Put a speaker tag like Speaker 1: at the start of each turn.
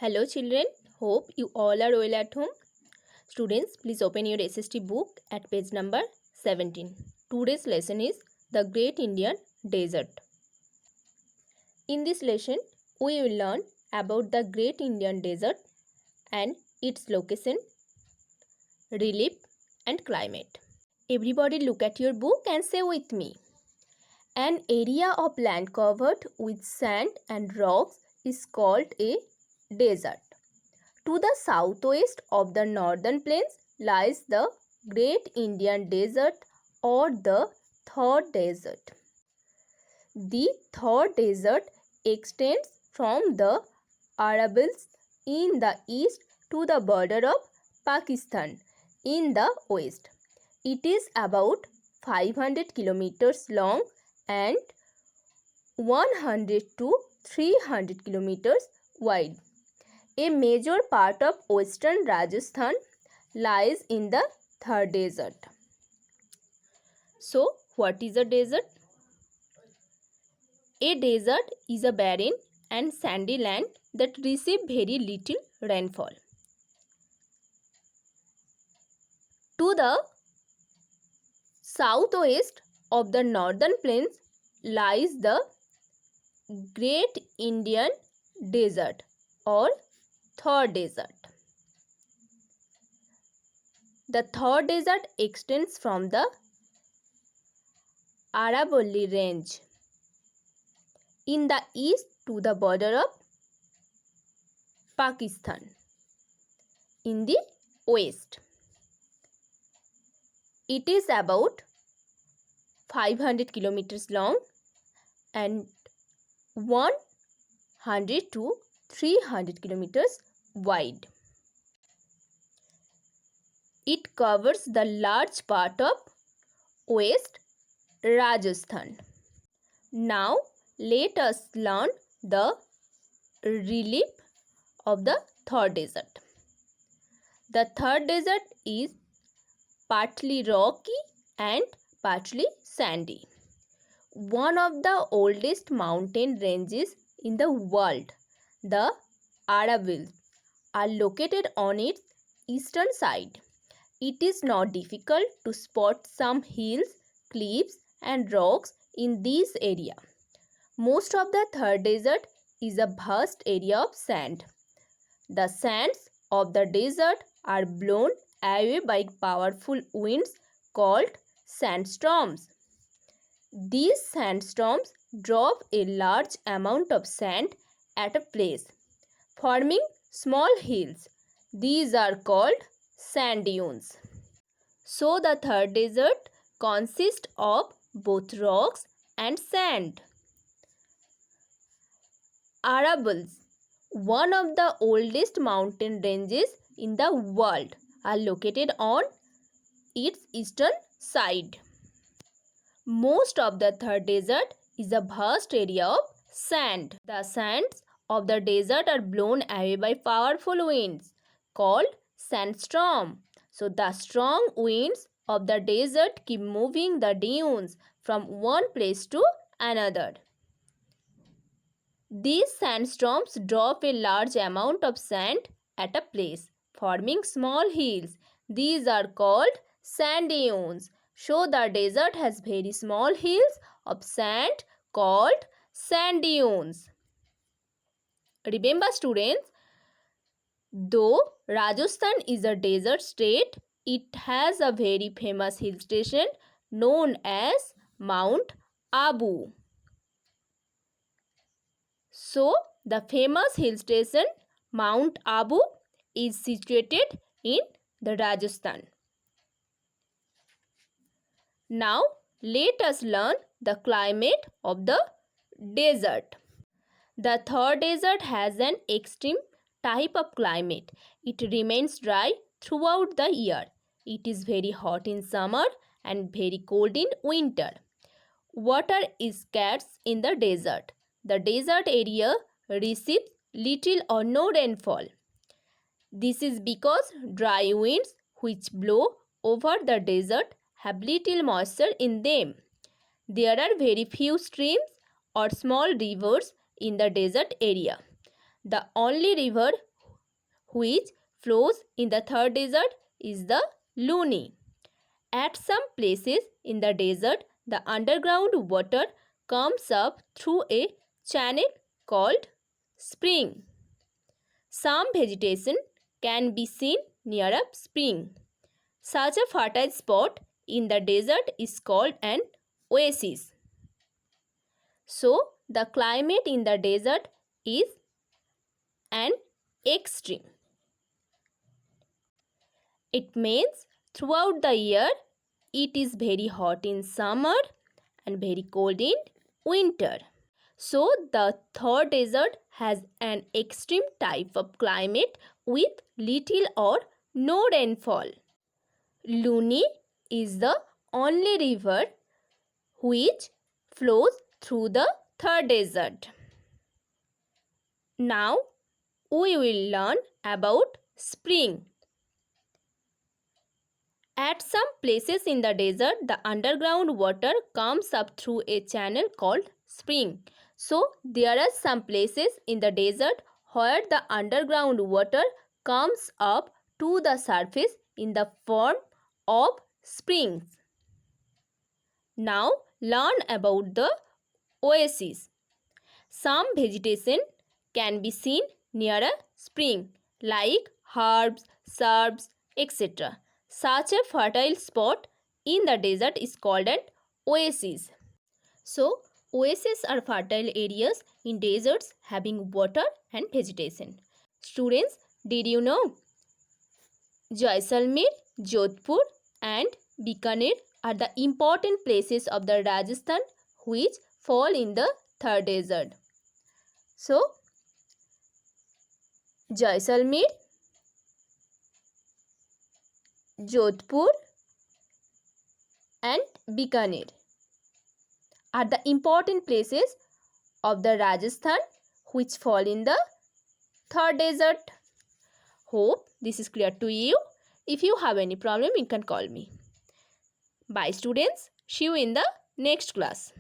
Speaker 1: Hello children, hope you all are well at home. Students, please open your SST book at page number 17. Today's lesson is the Great Indian Desert. In this lesson, we will learn about the Great Indian Desert and its location, relief and climate. Everybody look at your book and say with me. An area of land covered with sand and rocks is called a desert. To the southwest of the northern plains lies the Great Indian Desert or the Thar Desert. The Thar Desert extends from the Arabians in the east to the border of Pakistan in the west. It is about 500 kilometers long and 100 to 300 kilometers wide. A major part of western Rajasthan lies in the Thar Desert. So, what is a desert? A desert is a barren and sandy land that receives very little rainfall. To the southwest of the northern plains lies the Great Indian Desert or Thar Desert. The Thar Desert extends from the Aravalli range in the east to the border of Pakistan in the west. It is about 500 kilometers long and 100 to 300 kilometers wide. It covers the large part of West Rajasthan. Now let us learn the relief of the Thar Desert. The Thar Desert is partly rocky and partly sandy. One of the oldest mountain ranges in the world, the Aravallis, are located on its eastern side. It is not difficult to spot some hills, cliffs and rocks in this area. Most of the Thar Desert is a vast area of sand. The sands of the desert are blown away by powerful winds called sandstorms. These sandstorms drop a large amount of sand at a place, forming small hills. These are called sand dunes. So the Thar Desert consists of both rocks and sand. Aravallis, one of the oldest mountain ranges in the world, are located on its eastern side. Most of the Thar Desert is a vast area of sand. The sands of the desert are blown away by powerful winds called sandstorm. So the strong winds of the desert keep moving the dunes from one place to another. These sandstorms drop a large amount of sand at a place, forming small hills. These are called sand dunes. So the desert has very small hills of sand called sand dunes. Remember students, though Rajasthan is a desert state, it has a very famous hill station known as Mount Abu. So, the famous hill station Mount Abu is situated in the Rajasthan. Now, let us learn the climate of the desert. The Thar Desert has an extreme type of climate. It remains dry throughout the year. It is very hot in summer and very cold in winter. Water is scarce in the desert. The desert area receives little or no rainfall. This is because dry winds which blow over the desert have little moisture in them. There are very few streams or small rivers in the desert area. the only river which flows in the third desert is the Luni. At some places in the desert, the underground water comes up through a channel called spring. Some vegetation can be seen near a spring. Such a fertile spot in the desert is called an oasis. So, the climate in the desert is an extreme. It means throughout the year it is very hot in summer and very cold in winter. So, the third desert has an extreme type of climate with little or no rainfall. Luni is the only river which flows through the third desert. Now, we will learn about spring. At some places in the desert, the underground water comes up through a channel called spring. So, there are some places in the desert where the underground water comes up to the surface in the form of springs. Now, learn about the oasis. Some vegetation can be seen near a spring like herbs, shrubs, etc. Such a fertile spot in the desert is called an oasis. So, oases are fertile areas in deserts having water and vegetation. Students, did you know Jaisalmer, Jodhpur and Bikaner are the important places of the Rajasthan which fall in the third desert. So, Jaisalmer, Jodhpur and Bikaner are the important places of the Rajasthan which fall in the third desert. Hope this is clear to you. If you have any problem, you can call me. Bye students. See you in the next class.